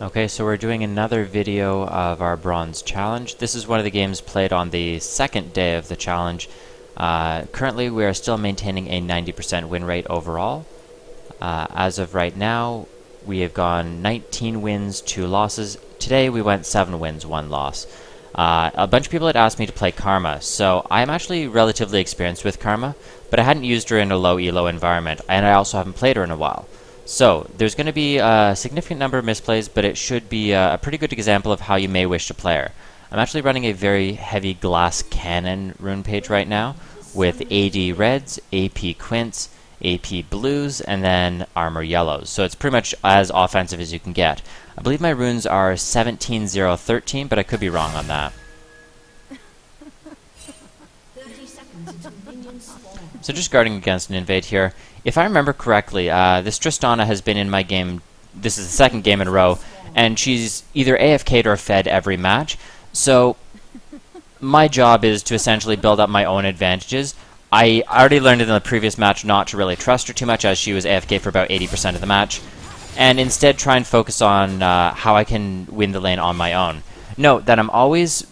Okay, so we're doing another video of our bronze challenge. This is one of the games played on the second day of the challenge. Currently, we are still maintaining a 90% win rate overall. As of right now, we have gone 19 wins, 2 losses. Today, we went 7 wins, 1 loss. A bunch of people had asked me to play Karma, so I'm actually relatively experienced with Karma, but I hadn't used her in a low elo environment, and I also haven't played her in a while. So, there's going to be a significant number of misplays, but it should be a pretty good example of how you may wish to play her. I'm actually running a very heavy glass cannon rune page right now, with AD reds, AP quints, AP blues, and then armor yellows. So it's pretty much as offensive as you can get. I believe my runes are 17-0-13, but I could be wrong on that. So just guarding against an invade here. If I remember correctly, this Tristana has been in my game, this is the second game in a row, and she's either AFK'd or fed every match. So my job is to essentially build up my own advantages. I already learned in the previous match not to really trust her too much, as she was AFK for about 80% of the match, and instead try and focus on how I can win the lane on my own. Note that I'm always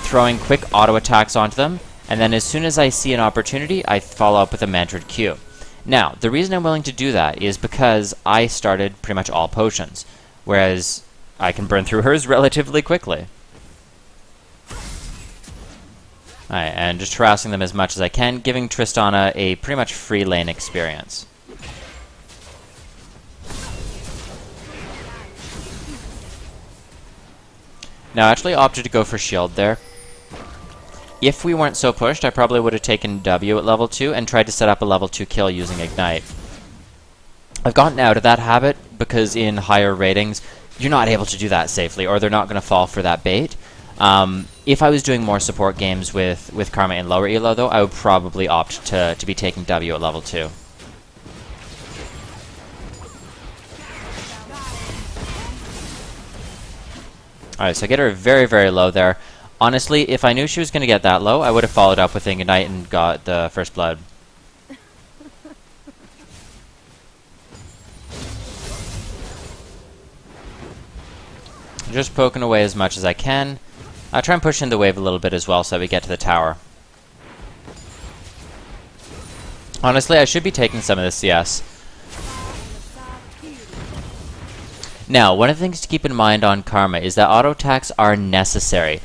throwing quick auto attacks onto them, and then as soon as I see an opportunity, I follow up with a mantraed Q. Now, the reason I'm willing to do that is because I started pretty much all potions, whereas I can burn through hers relatively quickly. Alright, and just harassing them as much as I can, giving Tristana a pretty much free lane experience. Now, I actually opted to go for shield there. If we weren't so pushed, I probably would have taken W at level 2 and tried to set up a level 2 kill using Ignite. I've gotten out of that habit because in higher ratings, you're not able to do that safely, or they're not going to fall for that bait. If I was doing more support games with Karma in lower elo, though, I would probably opt to be taking W at level 2. Alright, so I get her very, very low there. Honestly, if I knew she was going to get that low, I would have followed up with Ignite and got the first blood. Just poking away as much as I can. I'll try and push in the wave a little bit as well so that we get to the tower. Honestly, I should be taking some of this CS. Now, one of the things to keep in mind on Karma is that auto attacks are necessary.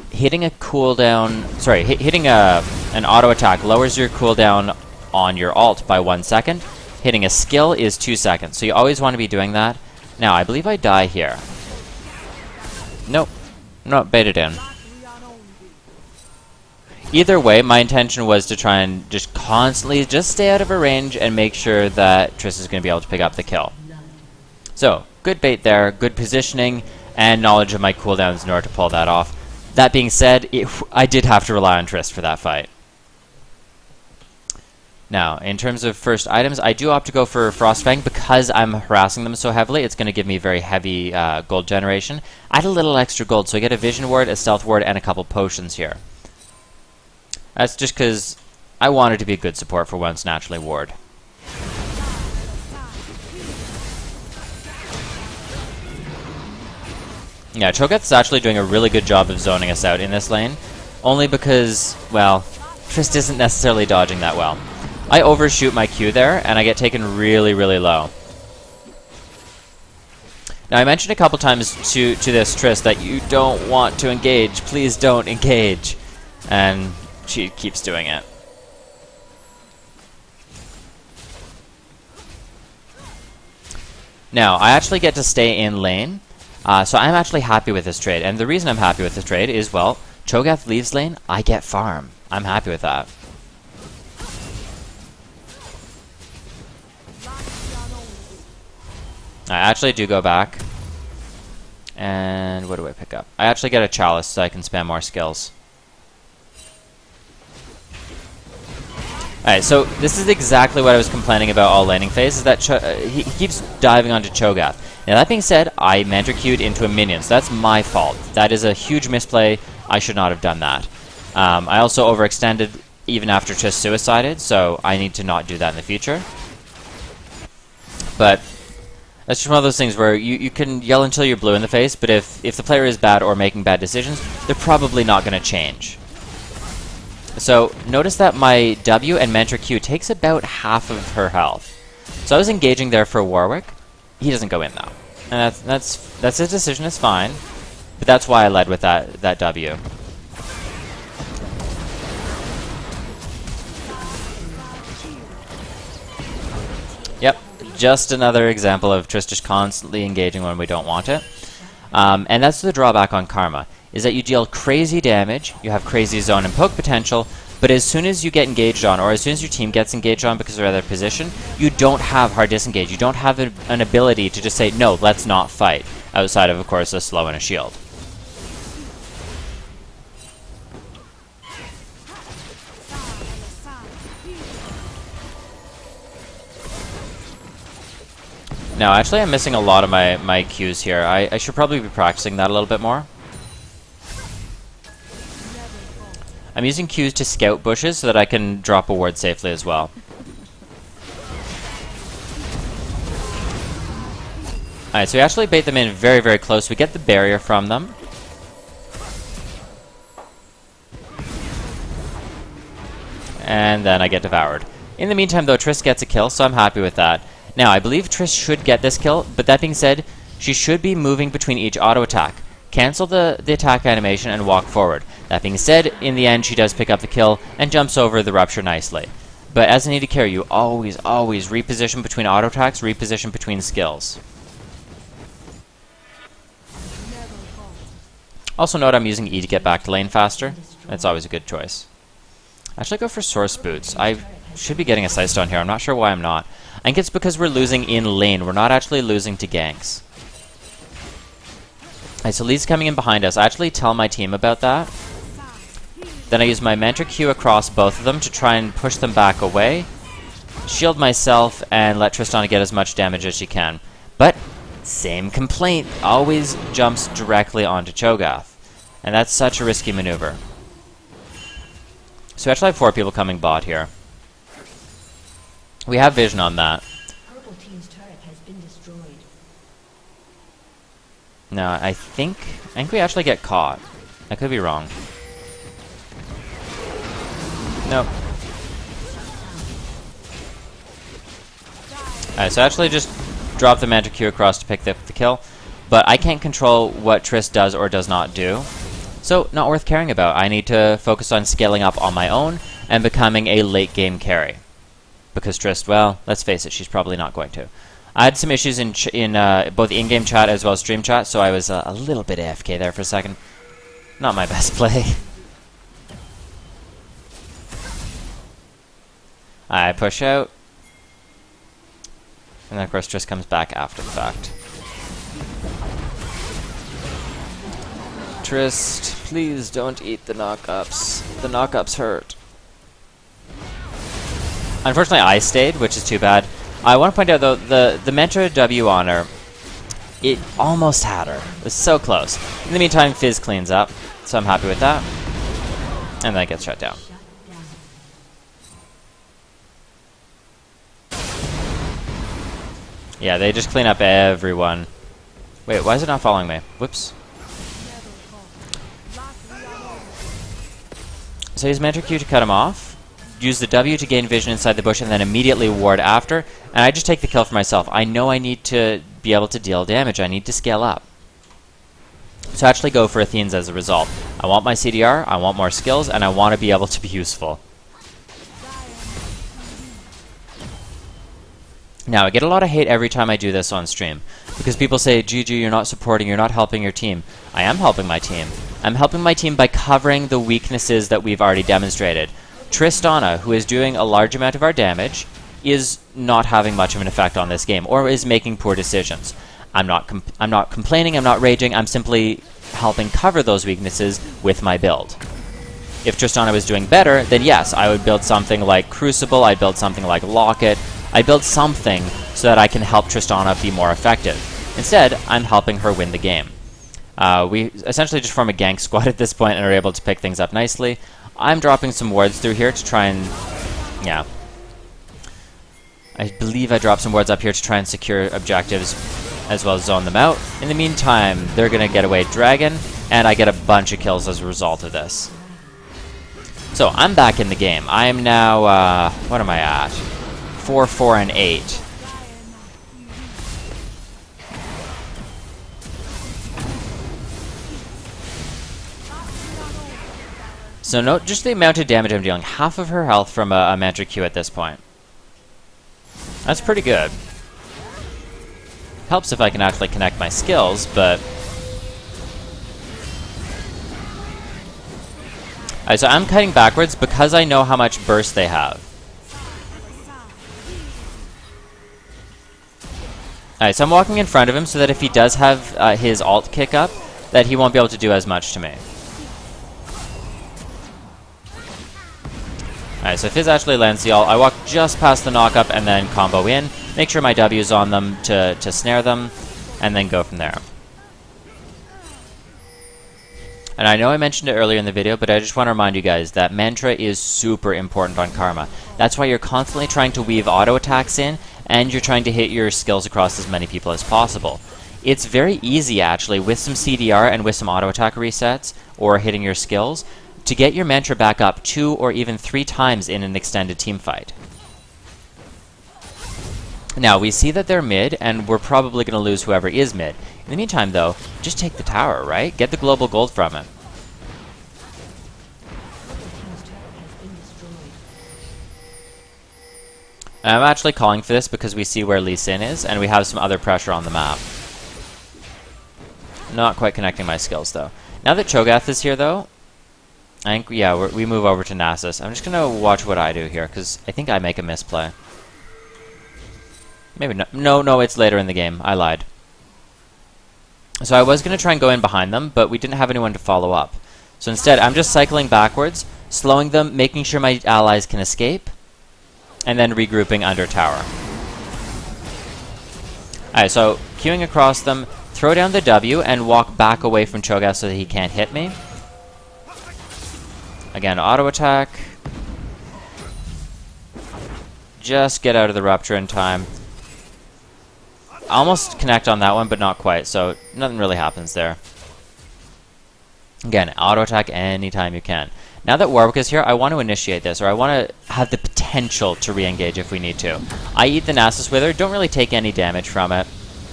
Hitting a cooldown, hitting an auto attack lowers your cooldown on your ult by 1 second. Hitting a skill is 2 seconds, so you always want to be doing that. Now, I believe I die here. Nope. Not baited in. Either way, my intention was to try and just constantly just stay out of her range and make sure that Triss is going to be able to pick up the kill. So, good bait there, good positioning, and knowledge of my cooldowns in order to pull that off. That being said, I did have to rely on Triss for that fight. Now, in terms of first items, I do opt to go for Frostfang because I'm harassing them so heavily. It's going to give me very heavy gold generation. I had a little extra gold, so I get a Vision Ward, a Stealth Ward, and a couple potions here. That's just because I wanted to be a good support for once naturally ward. Yeah, Cho'Gath's actually doing a really good job of zoning us out in this lane, only because, well, Trist isn't necessarily dodging that well. I overshoot my Q there, and I get taken really, really low. Now, I mentioned a couple times to this Triss that you don't want to engage. Please don't engage. And she keeps doing it. Now, I actually get to stay in lane. So I'm actually happy with this trade, and the reason I'm happy with this trade is, well, Cho'Gath leaves lane, I get farm. I'm happy with that. I actually do go back, and what do I pick up? I actually get a Chalice so I can spam more skills. Alright, so this is exactly what I was complaining about all laning phase, is that he keeps diving onto Cho'Gath. Now that being said, I mantra queued into a minion, so that's my fault. That is a huge misplay. I should not have done that. I also overextended even after Triss suicided, so I need to not do that in the future. But That's just one of those things where you can yell until you're blue in the face, but if the player is bad or making bad decisions, they're probably not going to change. So notice that my W and Mentor Q takes about half of her health. So I was engaging there for Warwick. He doesn't go in though. And that's his decision, it's fine. But that's why I led with that W. Yep, just another example of Triss just constantly engaging when we don't want it. And that's the drawback on Karma, is that you deal crazy damage, you have crazy zone and poke potential, but as soon as you get engaged on, or as soon as your team gets engaged on because of their position, you don't have hard disengage. You don't have an ability to just say, no, let's not fight, outside of course, a slow and a shield. Now, actually, I'm missing a lot of my Qs here. I should probably be practicing that a little bit more. I'm using Qs to scout bushes so that I can drop a ward safely as well. Alright, so we actually bait them in very, very close. We get the barrier from them. And then I get devoured. In the meantime, though, Triss gets a kill, so I'm happy with that. Now, I believe Triss should get this kill, but that being said, she should be moving between each auto attack. Cancel the attack animation and walk forward. That being said, in the end, she does pick up the kill and jumps over the rupture nicely. But as an AD carry, you always reposition between auto attacks, reposition between skills. Also note I'm using E to get back to lane faster. That's always a good choice. Actually, go for Source Boots. I should be getting a sight stone here. I'm not sure why I'm not. I think it's because we're losing in lane. We're not actually losing to ganks. Alright, so Lee's coming in behind us. I actually tell my team about that. Then I use my Mentor Q across both of them to try and push them back away. Shield myself and let Tristana get as much damage as she can. But, same complaint. Always jumps directly onto Cho'Gath. And that's such a risky maneuver. So we actually have 4 people coming bot here. We have vision on that. Purple team's turret has been destroyed. No, I think we actually get caught. I could be wrong. Nope. Alright, so I actually just drop the Mentor Q across to pick the kill, but I can't control what Triss does or does not do. So, not worth caring about. I need to focus on scaling up on my own and becoming a late game carry. Because Triss, well, let's face it, she's probably not going to. I had some issues in both in-game chat as well as stream chat, so I was a little bit AFK there for a second. Not my best play. I push out. And then of course Triss comes back after the fact. Triss, please don't eat the knockups. The knockups hurt. Unfortunately, I stayed, which is too bad. I want to point out, though, the Mentor W on her, it almost had her. It was so close. In the meantime, Fizz cleans up, so I'm happy with that. And then it gets shut down. Yeah, they just clean up everyone. Wait, why is it not following me? Whoops. So use Mentor Q to cut him off. Use the W to gain vision inside the bush and then immediately ward after. And I just take the kill for myself. I know I need to be able to deal damage. I need to scale up. So I actually go for Athene's as a result. I want my CDR, I want more skills, and I want to be able to be useful. Now, I get a lot of hate every time I do this on stream. Because people say, GG, you're not supporting, you're not helping your team. I am helping my team. I'm helping my team by covering the weaknesses that we've already demonstrated. Tristana, who is doing a large amount of our damage, is not having much of an effect on this game, or is making poor decisions. I'm not complaining, I'm not raging, I'm simply helping cover those weaknesses with my build. If Tristana was doing better, then yes, I would build something like Crucible, I'd build something like Locket, I'd build something so that I can help Tristana be more effective. Instead, I'm helping her win the game. We essentially just form a gank squad at this point and are able to pick things up nicely. I'm dropping some wards through here to try and... yeah. I believe I dropped some wards up here to try and secure objectives as well as zone them out. In the meantime, they're going to get away dragon, and I get a bunch of kills as a result of this. So I'm back in the game. I am now, what am I at? 4, 4, and 8. So note just the amount of damage I'm dealing. Half of her health from a Mantra Q at this point. That's pretty good. Helps if I can actually connect my skills, but... Alright, so I'm cutting backwards because I know how much burst they have. Alright, so I'm walking in front of him so that if he does have his ult kick up, that he won't be able to do as much to me. Alright, so if his actually lands the ult, I walk just past the knock-up and then combo in, make sure my W's on them to snare them, and then go from there. And I know I mentioned it earlier in the video, but I just want to remind you guys that Mantra is super important on Karma. That's why you're constantly trying to weave auto attacks in, and you're trying to hit your skills across as many people as possible. It's very easy, actually, with some CDR and with some auto attack resets, or hitting your skills, to get your Mantra back up 2 or even 3 times in an extended team fight. Now, we see that they're mid, and we're probably going to lose whoever is mid. In the meantime, though, just take the tower, right? Get the global gold from him. And I'm actually calling for this because we see where Lee Sin is, and we have some other pressure on the map. Not quite connecting my skills, though. Now that Cho'Gath is here, though, I think, yeah, we move over to Nasus. I'm just going to watch what I do here, because I think I make a misplay. Maybe not. No, it's later in the game. I lied. So I was going to try and go in behind them, but we didn't have anyone to follow up. So instead, I'm just cycling backwards, slowing them, making sure my allies can escape, and then regrouping under tower. Alright, so queuing across them, throw down the W, and walk back away from Cho'Gath so that he can't hit me. Again, auto attack. Just get out of the rupture in time. Almost connect on that one, but not quite, so nothing really happens there. Again, auto attack anytime you can. Now that Warwick is here, I want to initiate this, or I want to have the potential to re-engage if we need to. I eat the Nasus Wither, don't really take any damage from it.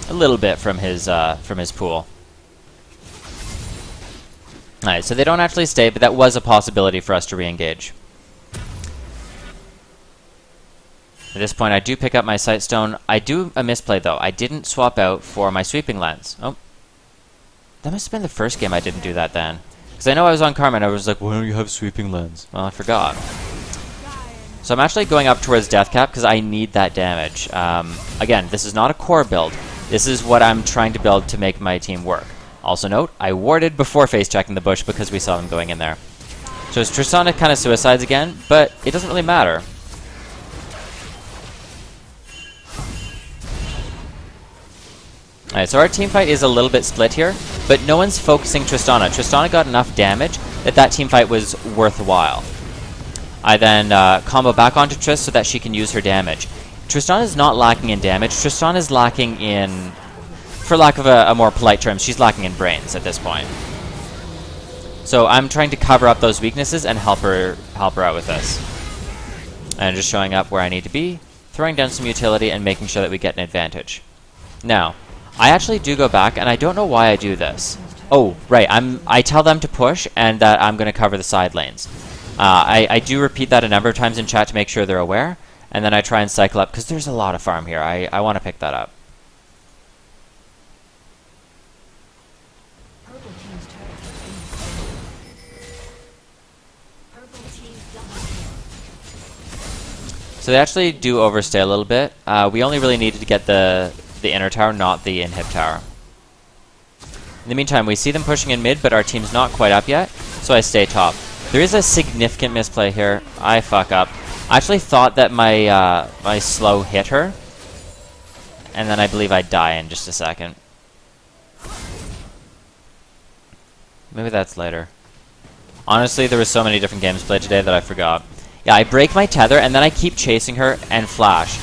A little bit from his pool. Alright, so they don't actually stay, but that was a possibility for us to re-engage. At this point, I do pick up my Sightstone. I do a misplay, though. I didn't swap out for my Sweeping Lens. Oh. That must have been the first game I didn't do that then. Because I know I was on Karma and I was like, why don't you have Sweeping Lens? Well, I forgot. So I'm actually going up towards Death Cap because I need that damage. Again, this is not a core build. This is what I'm trying to build to make my team work. Also note, I warded before face-checking the bush because we saw them going in there. So Tristana kind of suicides again, but it doesn't really matter. Alright, so our team fight is a little bit split here, but no one's focusing Tristana. Tristana got enough damage that team fight was worthwhile. I then combo back onto Trist so that she can use her damage. Tristana is not lacking in damage. Tristana is lacking in, for lack of a more polite term, she's lacking in brains at this point. So I'm trying to cover up those weaknesses and help her out with this. And just showing up where I need to be, throwing down some utility, and making sure that we get an advantage. Now, I actually do go back, and I don't know why I do this. Oh, right, I tell them to push, and that I'm going to cover the side lanes. I do repeat that a number of times in chat to make sure they're aware, and then I try and cycle up, because there's a lot of farm here. I want to pick that up. So they actually do overstay a little bit. We only really needed to get the inner tower, not the inhib tower. In the meantime, we see them pushing in mid, but our team's not quite up yet, so I stay top. There is a significant misplay here. I fuck up. I actually thought that my my slow hit her, and then I believe I die in just a second. Maybe that's later. Honestly, there were so many different games played today that I forgot. Yeah, I break my tether, and then I keep chasing her and flash.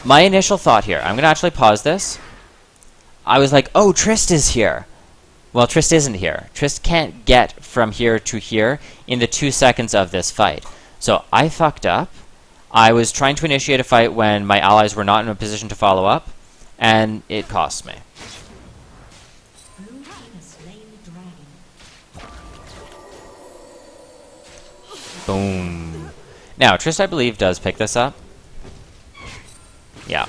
My initial thought here, I'm going to actually pause this. I was like, oh, Trist is here. Well, Trist isn't here. Trist can't get from here to here in the 2 seconds of this fight. So I fucked up. I was trying to initiate a fight when my allies were not in a position to follow up, and it cost me. Blue team has slain the dragon. Boom. Now, Trist, I believe, does pick this up. Yeah.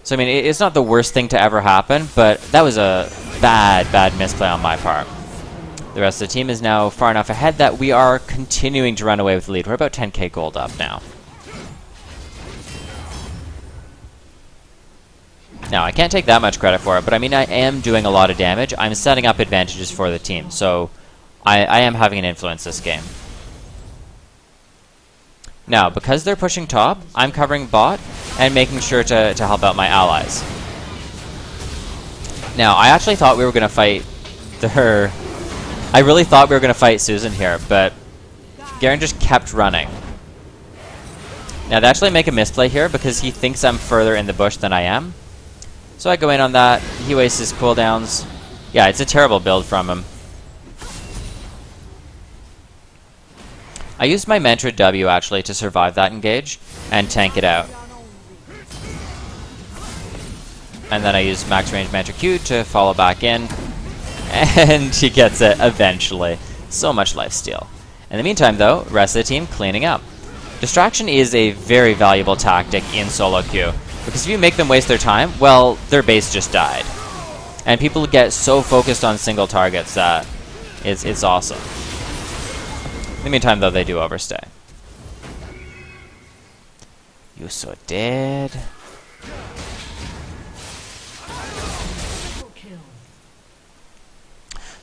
So, I mean, it's not the worst thing to ever happen, but that was a bad misplay on my part. The rest of the team is now far enough ahead that we are continuing to run away with the lead. We're about 10k gold up now. Now, I can't take that much credit for it, but I mean, I am doing a lot of damage. I'm setting up advantages for the team, so I am having an influence this game. Now, because they're pushing top, I'm covering bot and making sure to help out my allies. Now, I actually thought we were going to fight her. I really thought we were going to fight Susan here, but Garen just kept running. Now, they actually make a misplay here because he thinks I'm further in the bush than I am. So I go in on that. He wastes his cooldowns. Yeah, it's a terrible build from him. I used my Mantra W, actually, to survive that engage and tank it out. And then I used Max Range Mantra Q to follow back in. And he gets it eventually. So much lifesteal. In the meantime, though, rest of the team cleaning up. Distraction is a very valuable tactic in solo queue. Because if you make them waste their time, well, their base just died. And people get so focused on single targets that it's awesome. In the meantime, though, they do overstay. You so dead.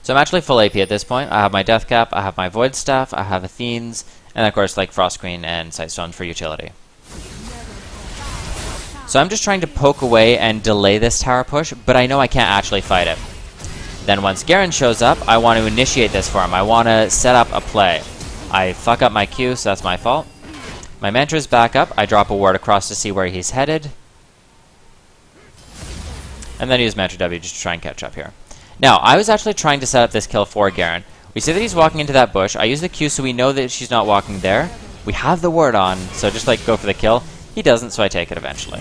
So I'm actually full AP at this point. I have my Death Cap, I have my Void Staff, I have Athene's, and of course like Frost Queen and Sightstone for utility. So I'm just trying to poke away and delay this tower push, but I know I can't actually fight it. Then once Garen shows up, I want to initiate this for him. I want to set up a play. I fuck up my Q, so that's my fault. My Mantra's back up. I drop a ward across to see where he's headed. And then use Mantra W just to try and catch up here. Now, I was actually trying to set up this kill for Garen. We see that he's walking into that bush. I use the Q so we know that she's not walking there. We have the ward on, so just like go for the kill. He doesn't, so I take it eventually.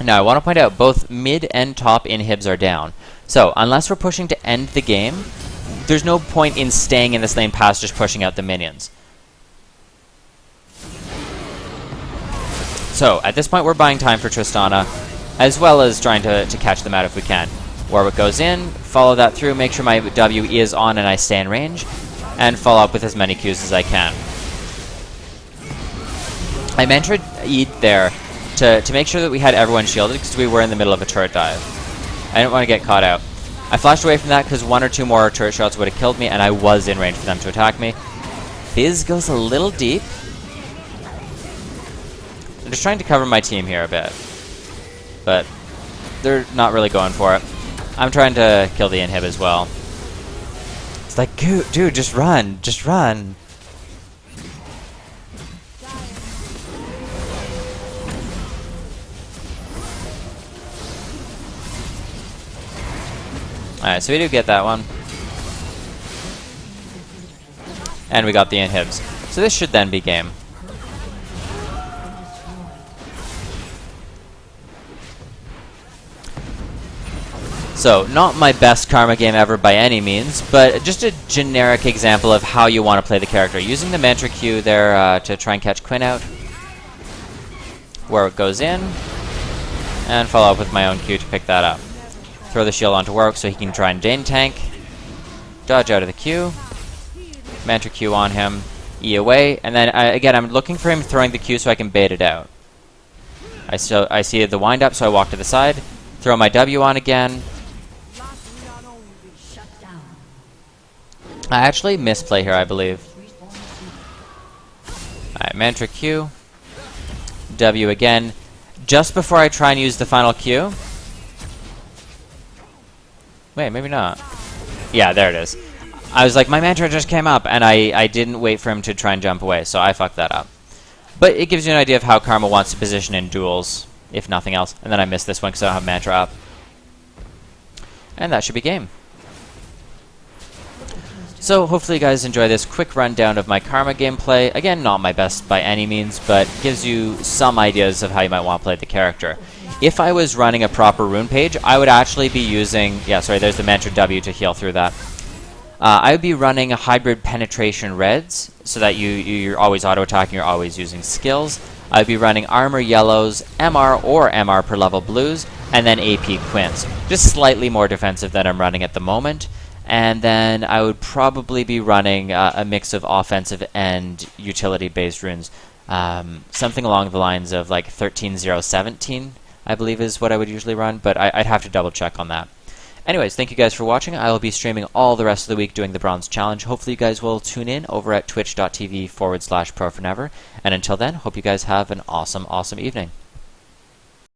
Now, I want to point out both mid and top inhibs are down. So, unless we're pushing to end the game, there's no point in staying in this lane past just pushing out the minions. So, at this point, we're buying time for Tristana, as well as trying to catch them out if we can. Warwick goes in, follow that through, make sure my W is on and I stay in range, and follow up with as many Qs as I can. I mentored Eid there to make sure that we had everyone shielded because we were in the middle of a turret dive. I didn't want to get caught out. I flashed away from that because 1 or 2 more turret shots would have killed me and I was in range for them to attack me. Fizz goes a little deep. I'm just trying to cover my team here a bit. But they're not really going for it. I'm trying to kill the inhib as well. It's like, dude, just run. Just run. Alright, so we do get that one. And we got the inhibs. So this should then be game. So, not my best Karma game ever by any means, but just a generic example of how you want to play the character. Using the Mantra Q there to try and catch Quinn out. Warwick goes in, and follow up with my own Q to pick that up. Throw the shield onto Warwick so he can try and Dane tank. Dodge out of the Q. Mantra Q on him. E away, and then again I'm looking for him throwing the Q so I can bait it out. I see the wind up, so I walk to the side. Throw my W on again. I actually misplay here, I believe. Alright, Mantra Q. W again. Just before I try and use the final Q. Wait, maybe not. Yeah, there it is. I was like, my Mantra just came up, and I didn't wait for him to try and jump away, so I fucked that up. But it gives you an idea of how Karma wants to position in duels, if nothing else. And then I missed this one because I don't have Mantra up. And that should be game. So hopefully you guys enjoy this quick rundown of my Karma gameplay. Again, not my best by any means, but gives you some ideas of how you might want to play the character. If I was running a proper rune page, I would actually be using... Yeah, sorry, there's the Mantra W to heal through that. I would be running a hybrid penetration reds, so that you're always auto-attacking, you're always using skills. I would be running armor yellows, MR or MR per level blues, and then AP quints. Just slightly more defensive than I'm running at the moment. And then I would probably be running a mix of offensive and utility-based runes. Something along the lines of like 13-0-17, I believe is what I would usually run, but I'd have to double-check on that. Anyways, thank you guys for watching. I will be streaming all the rest of the week doing the Bronze Challenge. Hopefully you guys will tune in over at twitch.tv/pro4never. And until then, hope you guys have an awesome, awesome evening.